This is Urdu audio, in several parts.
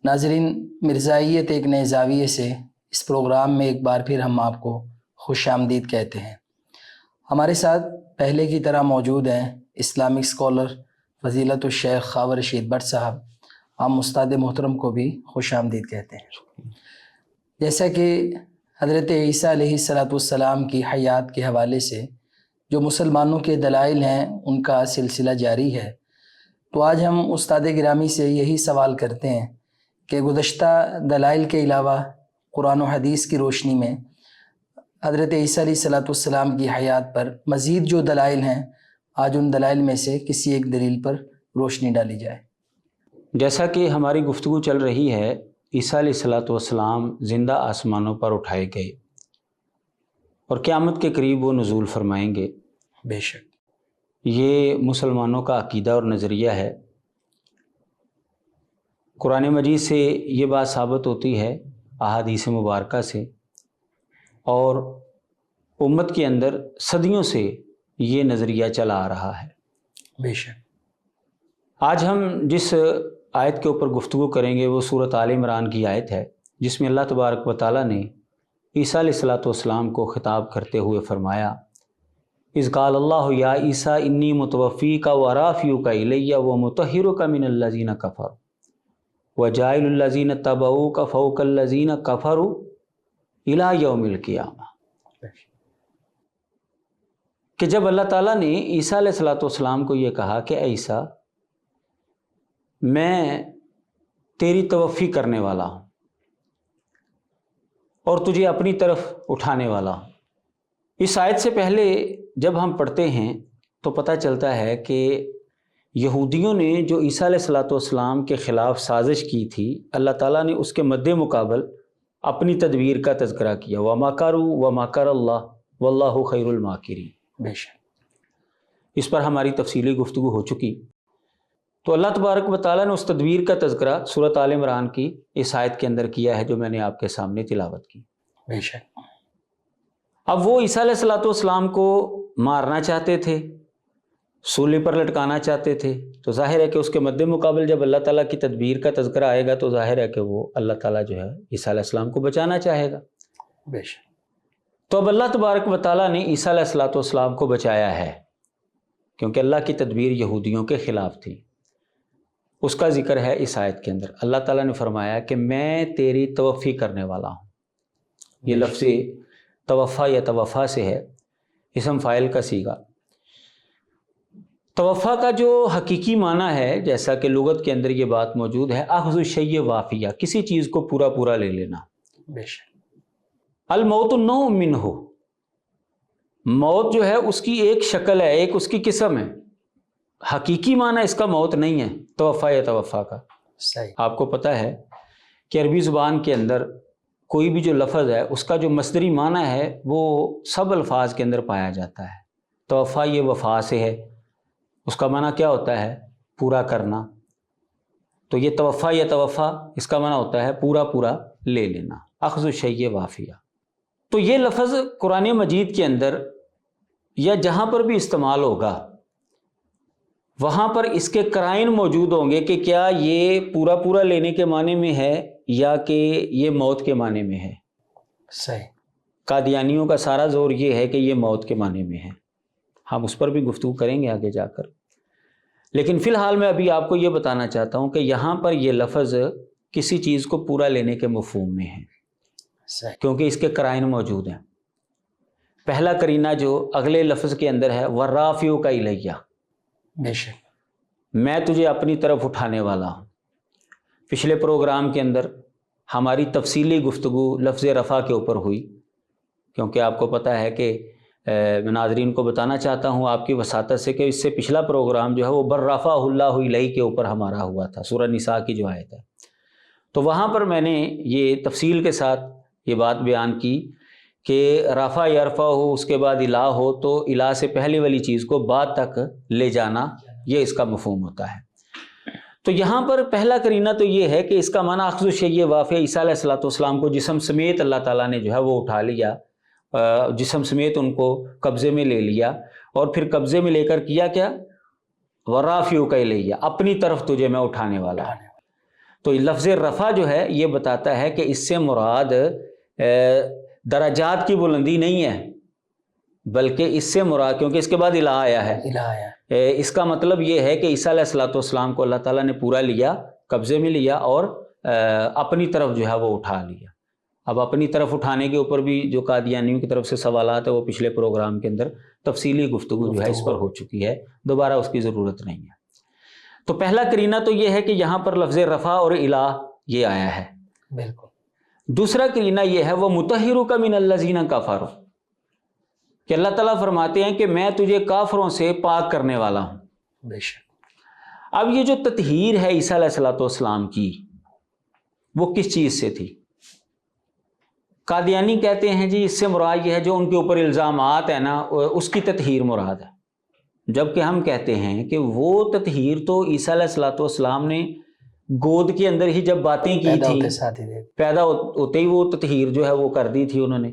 ناظرین، مرزائیت ایک نئے زاویے سے اس پروگرام میں ایک بار پھر ہم آپ کو خوش آمدید کہتے ہیں۔ ہمارے ساتھ پہلے کی طرح موجود ہیں اسلامک اسکالر فضیلت الشیخ خاور رشید بٹ صاحب۔ ہم استاد محترم کو بھی خوش آمدید کہتے ہیں۔ جیسا کہ حضرت عیسیٰ علیہ السلام کی حیات کے حوالے سے جو مسلمانوں کے دلائل ہیں ان کا سلسلہ جاری ہے، تو آج ہم استاد گرامی سے یہی سوال کرتے ہیں کہ گزشتہ دلائل کے علاوہ قرآن و حدیث کی روشنی میں حضرت عیسیٰ علیہ السلام کی حیات پر مزید جو دلائل ہیں، آج ان دلائل میں سے کسی ایک دلیل پر روشنی ڈالی جائے۔ جیسا کہ ہماری گفتگو چل رہی ہے، عیسیٰ علیہ السلام زندہ آسمانوں پر اٹھائے گئے اور قیامت کے قریب وہ نزول فرمائیں گے۔ بے شک یہ مسلمانوں کا عقیدہ اور نظریہ ہے۔ قرآن مجید سے یہ بات ثابت ہوتی ہے، احادیث مبارکہ سے، اور امت کے اندر صدیوں سے یہ نظریہ چلا آ رہا ہے۔ بے شک آج ہم جس آیت کے اوپر گفتگو کریں گے وہ سورۃ آل عمران کی آیت ہے، جس میں اللہ تبارک و تعالیٰ نے عیسیٰ علیہ السلام کو خطاب کرتے ہوئے فرمایا، اذ قال اللہ یا عیسیٰ انی متوفیک و رافعک الی و مطہرک من الذین کفروا وجاعل الذین اتبعوک فوق الذین کفروا الی یوم القیامہ۔ کہ جب اللہ تعالیٰ نے عیسیٰ علیہ السلام کو یہ کہا کہ اے عیسیٰ، میں تیری توفی کرنے والا ہوں اور تجھے اپنی طرف اٹھانے والا ہوں، اس آیت سے پہلے جب ہم پڑھتے ہیں تو پتہ چلتا ہے کہ یہودیوں نے جو عیسیٰ علیہ السلام کے خلاف سازش کی تھی، اللہ تعالیٰ نے اس کے مد مقابل اپنی تدبیر کا تذکرہ کیا، وَمَكَرُوا وَمَكَرَ اللَّهُ وَاللَّهُ خَيْرُ الْمَاكِرِينَ۔ بے شک اس پر ہماری تفصیلی گفتگو ہو چکی۔ تو اللہ تبارک و تعالیٰ نے اس تدبیر کا تذکرہ سورۃ آل عمران کی اس آیت کے اندر کیا ہے جو میں نے آپ کے سامنے تلاوت کی۔ بے شک اب وہ عیسیٰ علیہ السلام کو مارنا چاہتے تھے، سولی پر لٹکانا چاہتے تھے، تو ظاہر ہے کہ اس کے مد مقابل جب اللہ تعالیٰ کی تدبیر کا تذکرہ آئے گا تو ظاہر ہے کہ وہ اللہ تعالیٰ جو ہے عیسیٰ علیہ السلام کو بچانا چاہے گا۔ بے شک تو اب اللہ تبارک و تعالیٰ نے عیسیٰ علیہ السلام کو بچایا ہے، کیونکہ اللہ کی تدبیر یہودیوں کے خلاف تھی۔ اس کا ذکر ہے اس آیت کے اندر۔ اللہ تعالیٰ نے فرمایا کہ میں تیری توفی کرنے والا ہوں۔ یہ لفظ توفا یا توفا سے ہے، اسم فاعل کا صیغہ۔ توفا کا جو حقیقی معنی ہے، جیسا کہ لغت کے اندر یہ بات موجود ہے، اخذ الشیء وافیہ، کسی چیز کو پورا پورا لے لینا۔ بے شک الموت نوع منہ، موت جو ہے اس کی ایک شکل ہے، ایک اس کی قسم ہے، حقیقی معنی اس کا موت نہیں ہے توفا یا توفا کا۔ صحیح۔ آپ کو پتہ ہے کہ عربی زبان کے اندر کوئی بھی جو لفظ ہے اس کا جو مصدری معنی ہے وہ سب الفاظ کے اندر پایا جاتا ہے۔ توفا یہ وفا سے ہے، اس کا معنی کیا ہوتا ہے؟ پورا کرنا۔ تو یہ توفا یا توفا اس کا معنی ہوتا ہے پورا پورا لے لینا، اخذ الشیء وافیہ۔ تو یہ لفظ قرآن مجید کے اندر یا جہاں پر بھی استعمال ہوگا وہاں پر اس کے قرائن موجود ہوں گے کہ کیا یہ پورا پورا لینے کے معنی میں ہے یا کہ یہ موت کے معنی میں ہے۔ صحیح۔ قادیانیوں کا سارا زور یہ ہے کہ یہ موت کے معنی میں ہے، ہم اس پر بھی گفتگو کریں گے آگے جا کر، لیکن فی الحال میں ابھی آپ کو یہ بتانا چاہتا ہوں کہ یہاں پر یہ لفظ کسی چیز کو پورا لینے کے مفہوم میں ہے، صحیح، کیونکہ اس کے قرائن موجود ہیں۔ پہلا قرینہ جو اگلے لفظ کے اندر ہے، وَرَافِعُکَ اِلَیَّ، بے شک میں تجھے اپنی طرف اٹھانے والا ہوں۔ پچھلے پروگرام کے اندر ہماری تفصیلی گفتگو لفظ رفع کے اوپر ہوئی، کیونکہ آپ کو پتہ ہے کہ میں ناظرین کو بتانا چاہتا ہوں آپ کی وساطت سے کہ اس سے پچھلا پروگرام جو ہے وہ بر رفع اللہ الیہ کے اوپر ہمارا ہوا تھا، سورہ نساء کی جو آیت ہے۔ تو وہاں پر میں نے یہ تفصیل کے ساتھ یہ بات بیان کی کہ رفع یرفع ہو، اس کے بعد الہ ہو تو الہ سے پہلے والی چیز کو بعد تک لے جانا، یہ اس کا مفہوم ہوتا ہے۔ تو یہاں پر پہلا قرینہ تو یہ ہے کہ اس کا معنی اخذ الشیء وافیہ، عیسیٰ علیہ السلام کو جسم سمیت اللہ تعالیٰ نے جو ہے وہ اٹھا لیا، جسم سمیت ان کو قبضے میں لے لیا، اور پھر قبضے میں لے کر کیا کیا؟ وَرَافِعُکَ اِلَیَّ، اپنی طرف تجھے میں اٹھانے والا ہوں۔ تو لفظ رفع جو ہے یہ بتاتا ہے کہ اس سے مراد درجات کی بلندی نہیں ہے، بلکہ اس سے مراد، کیونکہ اس کے بعد الہ آیا ہے، اس کا مطلب یہ ہے کہ عیسیٰ علیہ الصلوۃ والسلام کو اللہ تعالیٰ نے پورا لیا، قبضے میں لیا اور اپنی طرف جو ہے وہ اٹھا لیا۔ اب اپنی طرف اٹھانے کے اوپر بھی جو قادیانیوں کی طرف سے سوالات ہیں وہ پچھلے پروگرام کے اندر تفصیلی گفتگو جو ہے اس پر ہو چکی ہے، دوبارہ اس کی ضرورت نہیں ہے۔ تو پہلا قرینہ تو یہ ہے کہ یہاں پر لفظ رفع اور الہ یہ آیا ہے۔ بالکل۔ دوسرا قرینہ یہ ہے وہ مطہرک من الذین کفروا، کہ اللہ تعالیٰ فرماتے ہیں کہ میں تجھے کافروں سے پاک کرنے والا ہوں۔ بے شک۔ اب یہ جو تطہیر ہے عیسیٰ علیہ الصلوۃ والسلام کی، وہ کس چیز سے تھی؟ قادیانی کہتے ہیں جی اس سے مراد یہ ہے جو ان کے اوپر الزامات ہیں نا، اس کی تطہیر مراد ہے، جبکہ ہم کہتے ہیں کہ وہ تطہیر تو عیسیٰ علیہ الصلوۃ والسلام نے گود کے اندر ہی جب باتیں کی تھیں، پیدا ہوتے ہی وہ تطہیر جو ہے وہ کر دی تھی انہوں نے،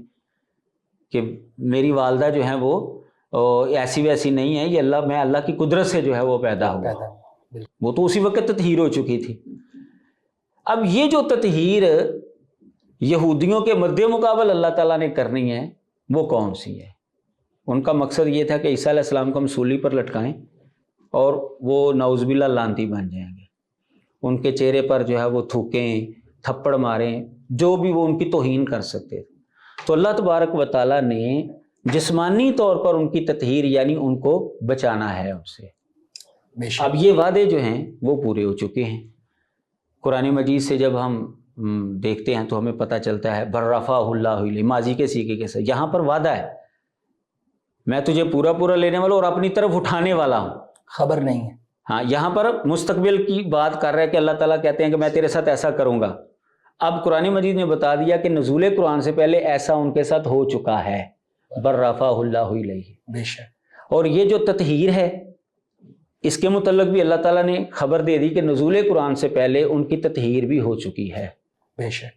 کہ میری والدہ جو ہیں وہ ایسی ویسی نہیں ہے، یہ میں اللہ کی قدرت سے جو ہے وہ پیدا ہوا، وہ تو اسی وقت تطہیر ہو چکی تھی۔ اب یہ جو تطہیر یہودیوں کے مد مقابل اللہ تعالیٰ نے کرنی ہے وہ کون سی ہے؟ ان کا مقصد یہ تھا کہ عیسیٰ علیہ السلام کو ہم سولی پر لٹکائیں اور وہ نعوذ باللہ لعنتی بن جائیں گے، ان کے چہرے پر جو ہے وہ تھوکیں، تھپڑ ماریں، جو بھی وہ ان کی توہین کر سکتے تھے۔ تو اللہ تبارک و تعالیٰ نے جسمانی طور پر ان کی تطہیر یعنی ان کو بچانا ہے ان سے۔ اب یہ وعدے جو ہیں وہ پورے ہو چکے ہیں۔ قرآن مجید سے جب ہم دیکھتے ہیں تو ہمیں پتہ چلتا ہے برفعہ اللہ الیہ، ماضی کے سیغے کے ساتھ، یہاں پر وعدہ ہے میں تجھے پورا پورا لینے والا اور اپنی طرف اٹھانے والا ہوں، خبر نہیں ہے۔ ہاں، یہاں پر مستقبل کی بات کر رہا ہے کہ اللہ تعالیٰ کہتے ہیں کہ میں تیرے ساتھ ایسا کروں گا۔ اب قرآن مجید نے بتا دیا کہ نزول قرآن سے پہلے ایسا ان کے ساتھ ہو چکا ہے، برفعہ اللہ الیہ۔ بے شک۔ اور یہ جو تطہیر ہے اس کے متعلق بھی اللہ تعالیٰ نے خبر دے دی کہ نزول قرآن سے پہلے ان کی تطہیر بھی ہو چکی ہے۔ بے شک۔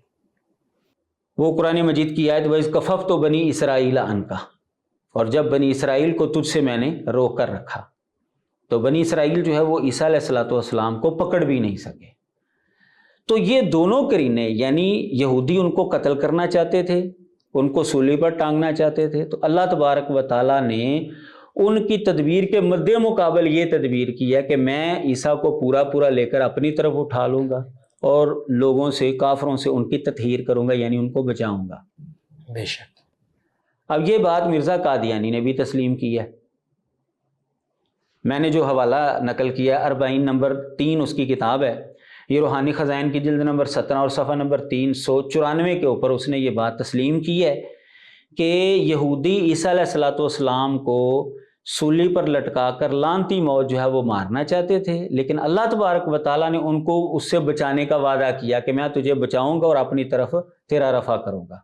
وہ قرآن مجید کی آیت وَإِذْ كَفَفْتُ بَنِي إِسْرَائِيلَ عَنْكَ، اور جب بنی اسرائیل کو تجھ سے میں نے روک کر رکھا، تو بنی اسرائیل جو ہے وہ عیسیٰ علیہ الصلوۃ والسلام کو پکڑ بھی نہیں سکے۔ تو یہ دونوں قرینے، یعنی یہودی ان کو قتل کرنا چاہتے تھے، ان کو سولی پر ٹانگنا چاہتے تھے، تو اللہ تبارک و تعالیٰ نے ان کی تدبیر کے مد مقابل یہ تدبیر کی ہے کہ میں عیسیٰ کو پورا پورا لے کر اپنی طرف اٹھا لوں گا اور لوگوں سے، کافروں سے ان کی تطہیر کروں گا، یعنی ان کو بچاؤں گا۔ بے شک۔ اب یہ بات مرزا قادیانی نے بھی تسلیم کی ہے۔ میں نے جو حوالہ نقل کیا 40 نمبر 3 اس کی کتاب ہے، یہ روحانی خزائن کی جلد نمبر 17 اور صفحہ نمبر 394 کے اوپر اس نے یہ بات تسلیم کی ہے کہ یہودی عیسیٰ علیہ الصلوۃ والسلام کو سولی پر لٹکا کر لعنتی موت جو ہے وہ مارنا چاہتے تھے، لیکن اللہ تبارک و تعالیٰ نے ان کو اس سے بچانے کا وعدہ کیا کہ میں تجھے بچاؤں گا اور اپنی طرف تیرا رفع کروں گا۔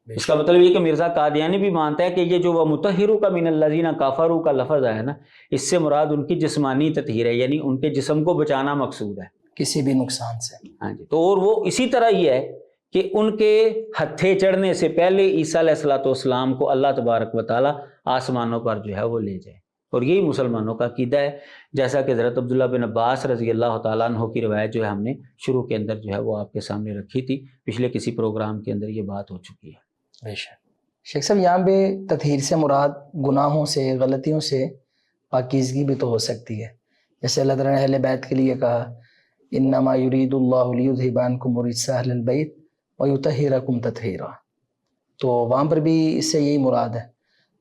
اس کا مطلب یہ کہ مرزا قادیانی بھی مانتا ہے کہ یہ جو وہ مطہرک من الذین کفروا کا لفظ ہے نا، اس سے مراد ان کی جسمانی تطہیر ہے، یعنی ان کے جسم کو بچانا مقصود ہے کسی بھی نقصان سے۔ ہاں جی، تو اور وہ اسی طرح ہی ہے کہ ان کے ہتھے چڑھنے سے پہلے عیسیٰ علیہ الصلوۃ والسلام کو اللہ تبارک و تعالیٰ آسمانوں پر جو ہے وہ لے جائے، اور یہی مسلمانوں کا عقیدہ ہے، جیسا کہ حضرت عبداللہ بن عباس رضی اللہ تعالیٰ عنہ کی روایت جو ہے ہم نے شروع کے اندر جو ہے وہ آپ کے سامنے رکھی تھی، پچھلے کسی پروگرام کے اندر یہ بات ہو چکی ہے۔ بے شک۔ شیخ صاحب یہاں پہ تطہیر سے مراد گناہوں سے، غلطیوں سے پاکیزگی بھی تو ہو سکتی ہے، جیسے اللہ تعالیٰ نے اہل بیت کے لیے کہا انما یرید اللہ لیذھب عنکم الرجس اہل البیت ویطہرکم تطہیرا، تو وہاں پر بھی اس سے یہی مراد ہے،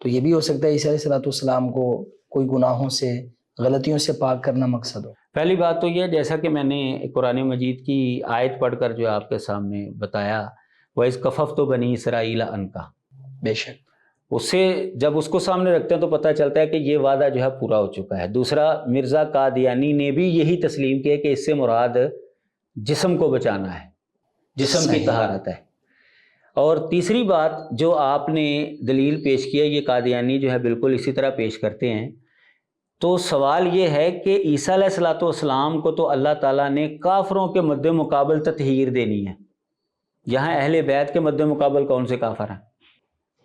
تو یہ بھی ہو سکتا ہے عیسیٰ علیہ الصلوۃ والسلام کو کوئی گناہوں سے، غلطیوں سے پاک کرنا مقصد ہو۔ پہلی بات تو یہ، جیسا کہ میں نے قرآن مجید کی آیت پڑھ کر جو آپ کے سامنے بتایا وَإِذْ كَفَفْتُ بَنِي إِسْرَائِيلَ عَنْكَ، بے شک، اس سے جب اس کو سامنے رکھتے ہیں تو پتہ چلتا ہے کہ یہ وعدہ جو ہے پورا ہو چکا ہے۔ دوسرا، مرزا قادیانی نے بھی یہی تسلیم کیا کہ اس سے مراد جسم کو بچانا ہے، جسم کی طہارت ہے۔ اور تیسری بات جو آپ نے دلیل پیش کیا، یہ قادیانی جو ہے بالکل اسی طرح پیش کرتے ہیں، تو سوال یہ ہے کہ عیسیٰ علیہ الصلوۃ والسلام کو تو اللہ تعالیٰ نے کافروں کے مد مقابل تطہیر دینی ہے، یہاں اہل بیت کے مد مقابل کون سے کافر ہیں؟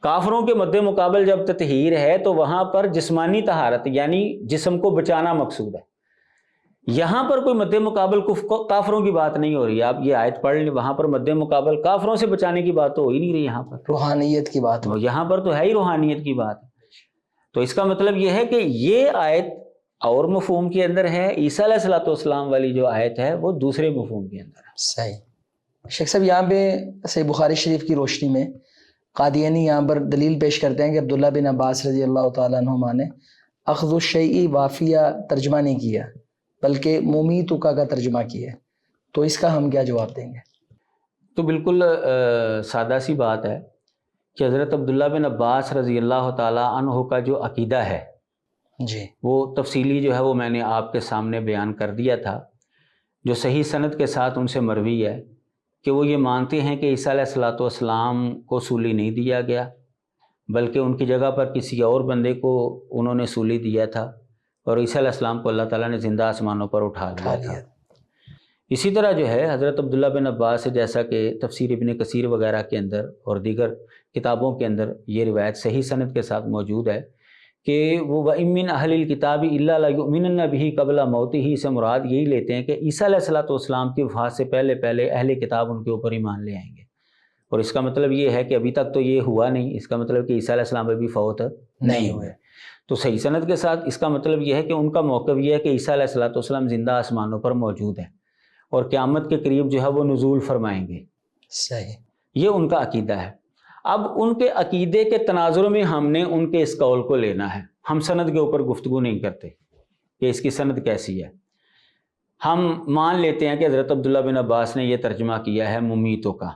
کافروں کے مد مقابل جب تطہیر ہے تو وہاں پر جسمانی طہارت یعنی جسم کو بچانا مقصود ہے۔ یہاں پر کوئی مد مقابل کافروں کی بات نہیں ہو رہی ہے. آپ یہ آیت پڑھ لیں, وہاں پر مد مقابل کافروں سے بچانے کی بات تو ہو ہی نہیں رہی. یہاں پر روحانیت کی بات ہو. یہاں پر تو ہے ہی روحانیت کی بات. تو اس کا مطلب یہ ہے کہ یہ آیت اور مفہوم کے اندر ہے, عیسیٰ علیہ الصلوۃ والسلام والی جو آیت ہے وہ دوسرے مفہوم کے اندر ہے. صحیح. شیخ صاحب یہاں پہ صحیح بخاری شریف کی روشنی میں قادیانی یہاں پر دلیل پیش کرتے ہیں کہ عبداللہ بن عباس رضی اللہ تعالیٰ عنہما نے اخذ الشیء وافیہ ترجمہ نہیں کیا بلکہ ممیتک کا ترجمہ کیا. تو اس کا ہم کیا جواب دیں گے؟ تو بالکل سادہ سی بات ہے کہ حضرت عبداللہ بن عباس رضی اللہ تعالیٰ عنہ کا جو عقیدہ ہے جی وہ تفصیلی جو ہے وہ میں نے آپ کے سامنے بیان کر دیا تھا. جو صحیح سند کے ساتھ ان سے مروی ہے کہ وہ یہ مانتے ہیں کہ عیسیٰ علیہ الصلوۃ والسلام کو سولی نہیں دیا گیا بلکہ ان کی جگہ پر کسی اور بندے کو انہوں نے سولی دیا تھا اور عیسیٰ علیہ السلام کو اللہ تعالیٰ نے زندہ آسمانوں پر اٹھا لیا تھا. اسی طرح جو ہے حضرت عبداللہ بن عباس سے, جیسا کہ تفسیر ابن کثیر وغیرہ کے اندر اور دیگر کتابوں کے اندر یہ روایت صحیح سند کے ساتھ موجود ہے کہ وہ وَإِن مِّنْ أَهْلِ الْكِتَابِ إِلَّا لَيُؤْمِنَنَّ بِهِ قَبْلَ مَوْتِهِ سے مراد یہی لیتے ہیں کہ عیسیٰ علیہ الصلوۃ والسلام کی وفات سے پہلے اہل کتاب ان کے اوپر ایمان لے آئیں گے. اور اس کا مطلب یہ ہے کہ ابھی تک تو یہ ہوا نہیں, اس کا مطلب کہ عیسیٰ علیہ السلام ابھی فوت نہیں ہوئے. تو صحیح سند کے ساتھ اس کا مطلب یہ ہے کہ ان کا موقف یہ ہے کہ عیسیٰ علیہ الصلوۃ والسلام زندہ آسمانوں پر موجود ہیں اور قیامت کے قریب جو ہے وہ نزول فرمائیں گے. صحیح. یہ ان کا عقیدہ ہے. اب ان کے عقیدے کے تناظر میں ہم نے ان کے اس قول کو لینا ہے. ہم سند کے اوپر گفتگو نہیں کرتے کہ اس کی سند کیسی ہے. ہم مان لیتے ہیں کہ حضرت عبداللہ بن عباس نے یہ ترجمہ کیا ہے ممیتوں کا.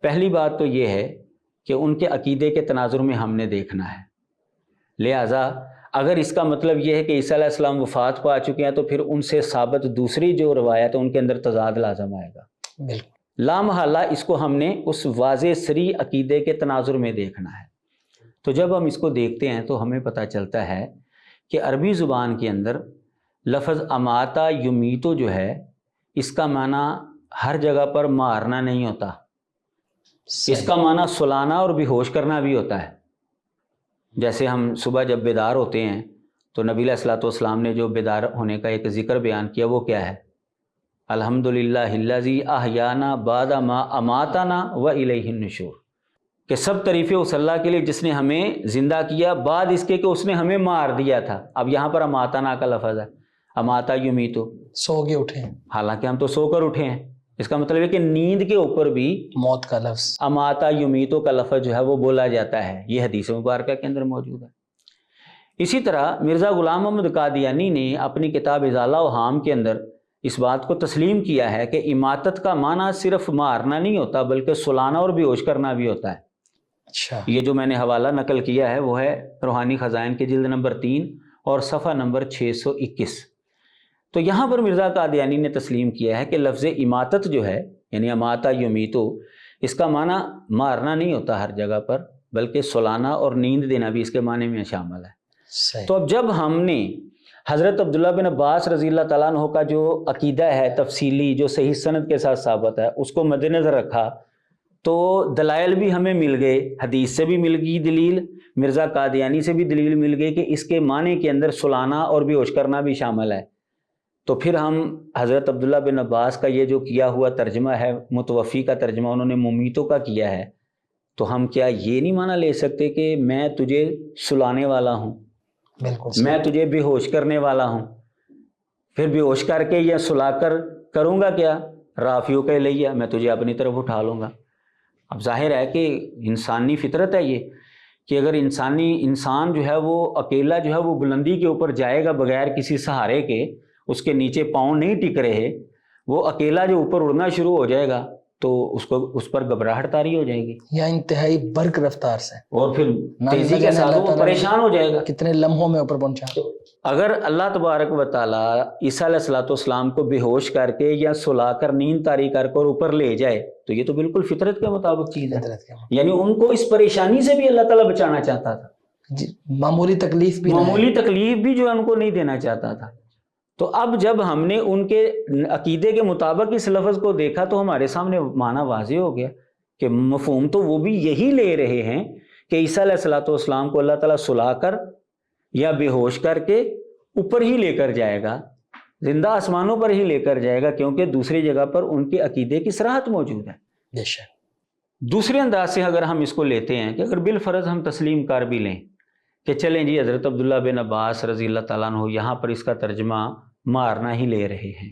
پہلی بات تو یہ ہے کہ ان کے عقیدے کے تناظر میں ہم نے دیکھنا ہے. لہٰذا اگر اس کا مطلب یہ ہے کہ عیسیٰ علیہ السلام وفات پا چکے ہیں تو پھر ان سے ثابت دوسری جو روایت ہے ان کے اندر تضاد لازم آئے گا. بالکل لا محالہ اس کو ہم نے اس واضح صریح عقیدے کے تناظر میں دیکھنا ہے. تو جب ہم اس کو دیکھتے ہیں تو ہمیں پتہ چلتا ہے کہ عربی زبان کے اندر لفظ اماتا یمیتو جو ہے اس کا معنی ہر جگہ پر مارنا نہیں ہوتا. اس کا معنی سلانا اور بے ہوش کرنا بھی ہوتا ہے. جیسے ہم صبح جب بیدار ہوتے ہیں تو نبی علیہ الصلوۃ والسلام نے جو بیدار ہونے کا ایک ذکر بیان کیا وہ کیا ہے؟ الحمدللہ الذی احیانا بعد ما اماتنا والیہ النشور. کہ سب تعریفیں اس اللہ کے لیے جس نے ہمیں زندہ کیا بعد اس کے کہ اس نے ہمیں مار دیا تھا. اب یہاں پر اماتنا کا لفظ ہے, اماتا یمیتو, سو کے اٹھے ہیں. حالانکہ ہم تو سو کر اٹھے ہیں. اس کا مطلب ہے کہ نیند کے اوپر بھی موت کا لفظ اماتا یمیتو کا لفظ جو ہے وہ بولا جاتا ہے. یہ حدیث مبارکہ کے اندر موجود ہے. اسی طرح مرزا غلام محمد قادیانی نے اپنی کتاب ازالہ اوہام کے اندر اس بات کو تسلیم کیا ہے کہ اماتت کا معنی صرف مارنا نہیں ہوتا بلکہ سلانا اور بے ہوش کرنا بھی ہوتا ہے. اچھا. یہ جو میں نے حوالہ نقل کیا ہے وہ ہے روحانی خزائن کے جلد نمبر 3 اور صفحہ نمبر 621. تو یہاں پر مرزا قادیانی نے تسلیم کیا ہے کہ لفظ اماتت جو ہے یعنی اماتا یمیتو اس کا معنی مارنا نہیں ہوتا ہر جگہ پر بلکہ سلانا اور نیند دینا بھی اس کے معنی میں شامل ہے. صحیح. تو اب جب ہم نے حضرت عبداللہ بن عباس رضی اللہ تعالیٰ عنہ کا جو عقیدہ ہے تفصیلی جو صحیح سند کے ساتھ ثابت ہے اس کو مد نظر رکھا تو دلائل بھی ہمیں مل گئے. حدیث سے بھی مل گئی دلیل, مرزا قادیانی سے بھی دلیل مل گئی کہ اس کے معنی کے اندر سلانا اور بے ہوش کرنا بھی شامل ہے. تو پھر ہم حضرت عبداللہ بن عباس کا یہ جو کیا ہوا ترجمہ ہے متوفی کا ترجمہ انہوں نے ممیتوں کا کیا ہے, تو ہم کیا یہ نہیں معنی لے سکتے کہ میں تجھے سلانے والا ہوں, بالکل میں تجھے بے ہوش کرنے والا ہوں, پھر بے ہوش کر کے یا سلا کر کروں گا کیا؟ رافیو کے لیا میں تجھے اپنی طرف اٹھا لوں گا. اب ظاہر ہے کہ انسانی فطرت ہے یہ کہ اگر انسان جو ہے وہ اکیلا جو ہے وہ بلندی کے اوپر جائے گا بغیر کسی سہارے کے, اس کے نیچے پاؤں نہیں ٹک رہے, وہ اکیلا جو اوپر اڑنا شروع ہو جائے گا تو اس پر گھبراہٹ طاری ہو جائے گی یا انتہائی برق رفتار سے, اور پھر تیزی کے ساتھ وہ پریشان ہو جائے گا. کتنے لمحوں میں اوپر پہنچا. اگر اللہ تبارک و تعالیٰ عیسیٰ علیہ الصلوۃ والسلام کو بے ہوش کر کے یا سلا کر نیند طاری کر کے اوپر لے جائے تو یہ تو بالکل فطرت کے مطابق چیز ہے. یعنی ان کو اس پریشانی سے بھی اللہ تعالیٰ بچانا چاہتا تھا. معمولی تکلیف بھی جو ان کو نہیں دینا چاہتا تھا. تو اب جب ہم نے ان کے عقیدے کے مطابق اس لفظ کو دیکھا تو ہمارے سامنے معنی واضح ہو گیا کہ مفہوم تو وہ بھی یہی لے رہے ہیں کہ عیسیٰ علیہ الصلوۃ والسلام کو اللہ تعالیٰ سلا کر یا بے ہوش کر کے اوپر ہی لے کر جائے گا. زندہ آسمانوں پر ہی لے کر جائے گا، کیونکہ دوسری جگہ پر ان کے عقیدے کی صراحت موجود ہے۔ بے شک۔ دوسرے انداز سے اگر ہم اس کو لیتے ہیں کہ اگر بالفرض ہم تسلیم کر بھی لیں کہ چلیں جی حضرت عبداللہ بن عباس رضی اللہ تعالیٰ عنہ یہاں پر اس کا ترجمہ مارنا ہی لے رہے ہیں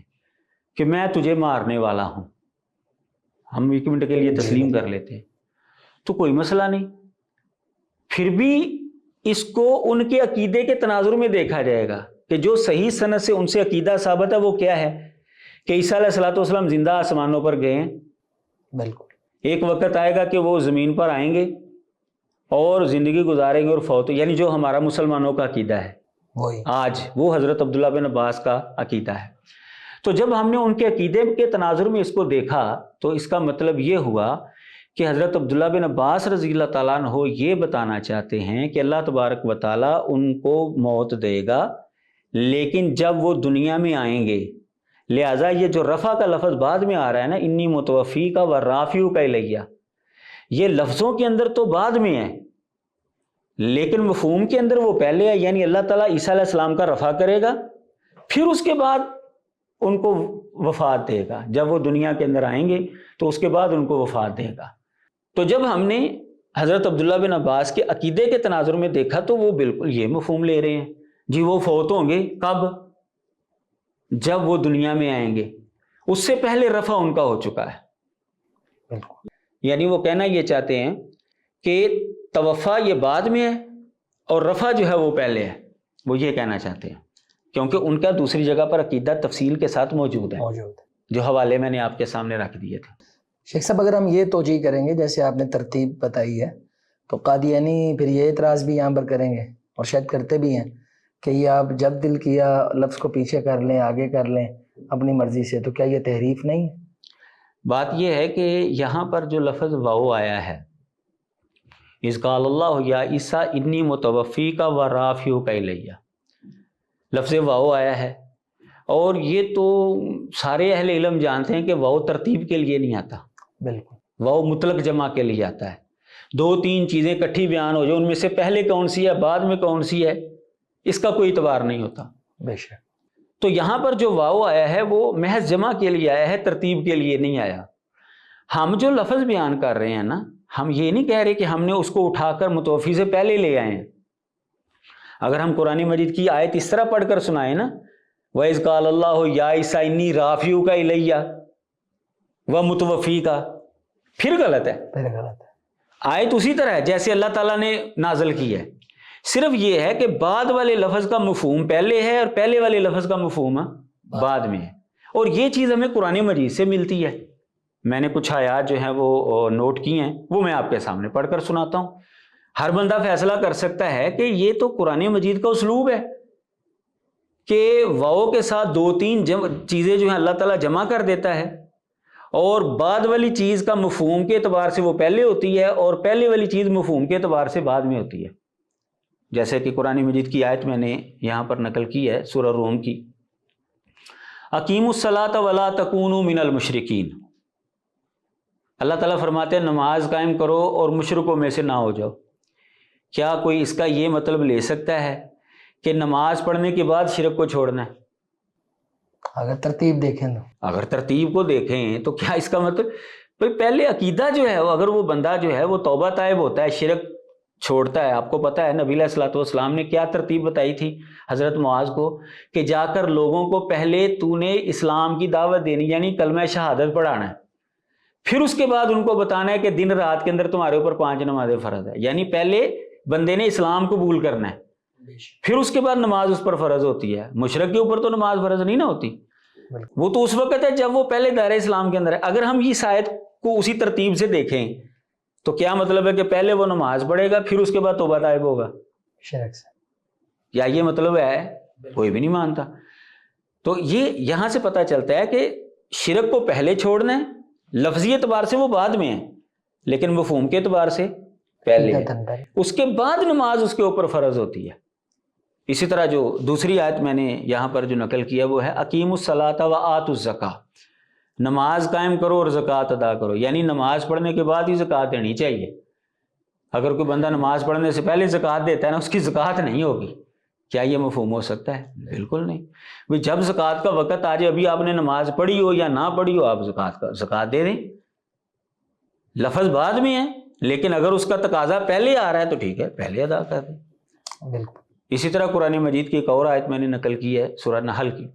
کہ میں تجھے مارنے والا ہوں، ہم ایک منٹ کے لیے تسلیم کر لیتے ہیں تو کوئی مسئلہ نہیں، پھر بھی اس کو ان کے عقیدے کے تناظر میں دیکھا جائے گا کہ جو صحیح سند سے ان سے عقیدہ ثابت ہے وہ کیا ہے کہ عیسیٰ علیہ الصلوۃ والسلام زندہ آسمانوں پر گئے ہیں۔ بالکل۔ ایک وقت آئے گا کہ وہ زمین پر آئیں گے اور زندگی گزاریں گے اور فوت، یعنی جو ہمارا مسلمانوں کا عقیدہ ہے وہی آج، وہ حضرت عبداللہ بن عباس کا عقیدہ ہے۔ تو جب ہم نے ان کے عقیدے کے تناظر میں اس کو دیکھا تو اس کا مطلب یہ ہوا کہ حضرت عبداللہ بن عباس رضی اللہ تعالیٰ عنہ یہ بتانا چاہتے ہیں کہ اللہ تبارک و تعالیٰ ان کو موت دے گا لیکن جب وہ دنیا میں آئیں گے، لہٰذا یہ جو رفع کا لفظ بعد میں آ رہا ہے نا، انی متوفی کا و رافیو کا الیہ، یہ لفظوں کے اندر تو بعد میں ہے لیکن مفہوم کے اندر وہ پہلے ہے، یعنی اللہ تعالیٰ عیسیٰ علیہ السلام کا رفع کرے گا پھر اس کے بعد ان کو وفات دے گا، جب وہ دنیا کے اندر آئیں گے تو اس کے بعد ان کو وفات دے گا۔ تو جب ہم نے حضرت عبداللہ بن عباس کے عقیدے کے تناظر میں دیکھا تو وہ بالکل یہ مفہوم لے رہے ہیں، جی وہ فوت ہوں گے کب؟ جب وہ دنیا میں آئیں گے، اس سے پہلے رفع ان کا ہو چکا ہے۔ بالکل۔ یعنی وہ کہنا یہ چاہتے ہیں کہ توفع یہ بعد میں ہے اور رفع جو ہے وہ پہلے ہے، وہ یہ کہنا چاہتے ہیں کیونکہ ان کا دوسری جگہ پر عقیدہ تفصیل کے ساتھ موجود ہے جو حوالے میں نے آپ کے سامنے رکھ دیے تھے۔ شیخ صاحب اگر ہم یہ توجیہ کریں گے جیسے آپ نے ترتیب بتائی ہے تو قادیانی پھر یہ اعتراض بھی یہاں پر کریں گے اور شاید کرتے بھی ہیں کہ یہ آپ جب دل کیا لفظ کو پیچھے کر لیں آگے کر لیں اپنی مرضی سے، تو کیا یہ تحریف نہیں ہے؟ بات یہ ہے کہ یہاں پر جو لفظ واو آیا ہے اذ قال اللہ یا عیسیٰ انی متوفی کا و رافیو کا الیہ، لفظ واو آیا ہے اور یہ تو سارے اہل علم جانتے ہیں کہ واو ترتیب کے لیے نہیں آتا، بالکل واو مطلق جمع کے لیے آتا ہے، دو تین چیزیں کٹھی بیان ہو جو ان میں سے پہلے کون سی ہے بعد میں کون سی ہے اس کا کوئی اعتبار نہیں ہوتا۔ بے شک۔ تو یہاں پر جو واو آیا ہے وہ محض جمع کے لیے آیا ہے، ترتیب کے لیے نہیں آیا۔ ہم جو لفظ بیان کر رہے ہیں نا، ہم یہ نہیں کہہ رہے کہ ہم نے اس کو اٹھا کر متوفی سے پہلے لے آئے ہیں۔ اگر ہم قرآن مجید کی آیت اس طرح پڑھ کر سنائیں نا وَإِذْ قَالَ اللَّهُ يَا عِيسَىٰ إِنِّي رَافِعُكَ إِلَيَّ وَمُتَوَفِّيكَ، پھر غلط ہے، پھر غلط ہے۔ آیت اسی طرح ہے جیسے اللہ تعالیٰ نے نازل کی ہے، صرف یہ ہے کہ بعد والے لفظ کا مفہوم پہلے ہے اور پہلے والے لفظ کا مفہوم بعد میں ہے، اور یہ چیز ہمیں قرآن مجید سے ملتی ہے۔ میں نے کچھ آیات جو ہیں وہ نوٹ کی ہیں، وہ میں آپ کے سامنے پڑھ کر سناتا ہوں۔ ہر بندہ فیصلہ کر سکتا ہے کہ یہ تو قرآن مجید کا اسلوب ہے کہ واو کے ساتھ دو تین چیزیں جو ہیں اللہ تعالیٰ جمع کر دیتا ہے اور بعد والی چیز کا مفہوم کے اعتبار سے وہ پہلے ہوتی ہے اور پہلے والی چیز مفہوم کے اعتبار سے بعد میں ہوتی ہے، جیسے کہ قرآن مجید کی آیت میں نے یہاں پر نقل کی ہے سورہ روم کی، اقیموا الصلاۃ ولا تکونوا من المشرکین، اللہ تعالیٰ فرماتے ہیں نماز قائم کرو اور مشرکوں میں سے نہ ہو جاؤ۔ کیا کوئی اس کا یہ مطلب لے سکتا ہے کہ نماز پڑھنے کے بعد شرک کو چھوڑنا ہے؟ اگر ترتیب دیکھیں تو اگر ترتیب کو دیکھیں تو کیا اس کا مطلب پہلے عقیدہ جو ہے اگر وہ بندہ جو ہے وہ توبہ طائب ہوتا ہے شرک چھوڑتا ہے، آپ کو پتہ ہے نبی علیہ الصلوۃ والسلام نے کیا ترتیب بتائی تھی حضرت معاذ کو کہ جا کر لوگوں کو پہلے تو نے اسلام کی دعوت دینی یعنی کلمہ شہادت پڑھانا ہے، پھر اس کے بعد ان کو بتانا ہے کہ دن رات کے اندر تمہارے اوپر 5 نمازیں فرض ہے، یعنی پہلے بندے نے اسلام قبول کرنا ہے پھر اس کے بعد نماز اس پر فرض ہوتی ہے۔ مشرک کے اوپر تو نماز فرض نہیں نہ ہوتی، وہ تو اس وقت ہے جب وہ پہلے دائرہ اسلام کے اندر ہے۔ اگر ہم اس آیت کو اسی ترتیب سے دیکھیں تو کیا مطلب ہے کہ پہلے وہ نماز پڑھے گا پھر اس کے بعد توبہ طائب ہوگا؟ شرک سے یا یہ مطلب ہے؟ کوئی بھی نہیں مانتا۔ تو یہ یہاں سے پتہ چلتا ہے کہ شرک کو پہلے چھوڑنا ہے، لفظی اعتبار سے وہ بعد میں ہے لیکن مفہوم کے اعتبار سے پہلے ہے، اس کے بعد نماز اس کے اوپر فرض ہوتی ہے۔ اسی طرح جو دوسری آیت میں نے یہاں پر جو نقل کیا وہ ہے اقیموا الصلاۃ وآتوا الزکاۃ، نماز قائم کرو اور زکوٰۃ ادا کرو، یعنی نماز پڑھنے کے بعد ہی زکوٰۃ دینی چاہیے۔ اگر کوئی بندہ نماز پڑھنے سے پہلے زکوٰۃ دیتا ہے نا اس کی زکوٰۃ نہیں ہوگی، کیا یہ مفہوم ہو سکتا ہے؟ بالکل نہیں. بھئی جب زکوٰۃ کا وقت آ جائے، ابھی آپ نے نماز پڑھی ہو یا نہ پڑھی ہو، آپ زکوٰۃ دے دیں. لفظ بعد میں ہے لیکن اگر اس کا تقاضا پہلے آ رہا ہے تو ٹھیک ہے، پہلے ادا کر دیں. بالکل. اسی طرح قرآن مجید کی ایک اور آیت میں نے نقل کی ہے، سورہ نحل کی.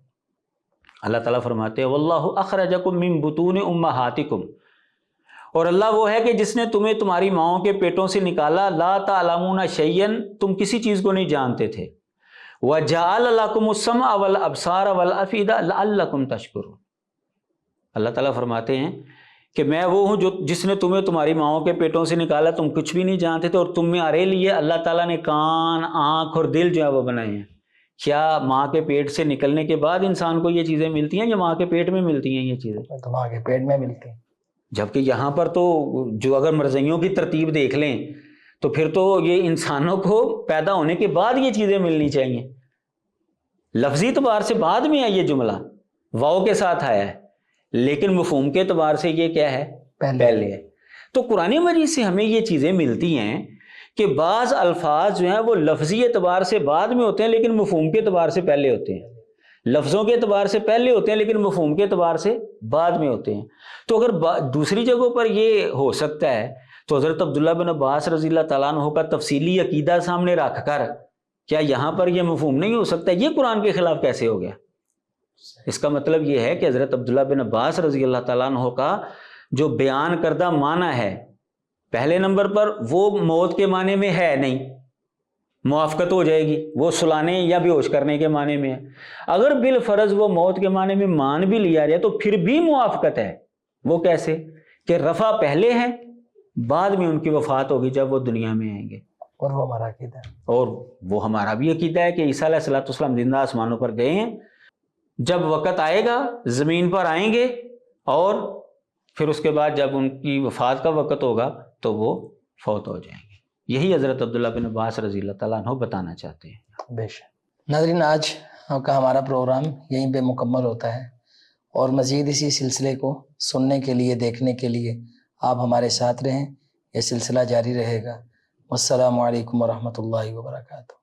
اللہ تعالیٰ فرماتے ہیں واللہ اخرجکم من بطون امہاتکم، اور اللہ وہ ہے کہ جس نے تمہیں تمہاری ماؤں کے پیٹوں سے نکالا، لا تعلمون شیئا، تم کسی چیز کو نہیں جانتے تھے، وجعل لکم السمع والابصار والافئدہ لعلکم تشکرون. اللہ تعالیٰ فرماتے ہیں کہ میں وہ ہوں جس نے تمہیں تمہاری ماؤں کے پیٹوں سے نکالا، تم کچھ بھی نہیں جانتے تھے، اور تمہارے لیے اللہ تعالیٰ نے کان، آنکھ اور دل جو ہے وہ بنائے ہیں. کیا ماں کے پیٹ سے نکلنے کے بعد انسان کو یہ چیزیں ملتی ہیں یا ماں کے پیٹ میں ملتی ہیں یہ چیزیں؟ تو ماں کے پیٹ میں ملتی ہیں. جبکہ یہاں پر تو جو اگر مرزیوں کی ترتیب دیکھ لیں تو پھر تو یہ انسانوں کو پیدا ہونے کے بعد یہ چیزیں ملنی چاہیے. لفظی اعتبار سے بعد میں ہے یہ جملہ، واو کے ساتھ آیا ہے، لیکن مفہوم کے اعتبار سے یہ کیا ہے؟ پہلے ہے. تو قرآن مجید سے ہمیں یہ چیزیں ملتی ہیں کہ بعض الفاظ جو ہیں وہ لفظی اعتبار سے بعد میں ہوتے ہیں لیکن مفہوم کے اعتبار سے پہلے ہوتے ہیں. لفظوں کے اعتبار سے پہلے ہوتے ہیں لیکن مفہوم کے اعتبار سے بعد میں ہوتے ہیں. تو اگر دوسری جگہوں پر یہ ہو سکتا ہے تو حضرت عبداللہ بن عباس رضی اللہ تعالیٰ عنہ کا تفصیلی عقیدہ سامنے رکھ کر کیا یہاں پر یہ مفہوم نہیں ہو سکتا؟ یہ قرآن کے خلاف کیسے ہو گیا؟ اس کا مطلب یہ ہے کہ حضرت عبداللہ بن عباس رضی اللہ تعالیٰ عنہ کا جو بیان کردہ معنی ہے، پہلے نمبر پر وہ موت کے معنی میں ہے نہیں، موافقت ہو جائے گی، وہ سلانے یا بے ہوش کرنے کے معنی میں ہے. اگر بالفرض وہ موت کے معنی میں مان بھی لیا جائے تو پھر بھی موافقت ہے. وہ کیسے؟ کہ رفع پہلے ہے، بعد میں ان کی وفات ہوگی جب وہ دنیا میں آئیں گے. اور وہ ہمارا عقیدہ ہے، اور وہ ہمارا بھی عقیدہ ہے کہ عیسیٰ علیہ الصلوۃ والسلام زندہ آسمانوں پر گئے ہیں. جب وقت آئے گا زمین پر آئیں گے، اور پھر اس کے بعد جب ان کی وفات کا وقت ہوگا تو وہ فوت ہو جائیں گے. یہی حضرت عبداللہ بن عباس رضی اللہ تعالیٰ عنہ بتانا چاہتے ہیں. بے شک. ناظرین، آج کا ہمارا پروگرام یہیں پہ مکمل ہوتا ہے، اور مزید اسی سلسلے کو سننے کے لیے، دیکھنے کے لیے آپ ہمارے ساتھ رہیں. یہ سلسلہ جاری رہے گا. والسلام علیکم ورحمۃ اللہ وبرکاتہ.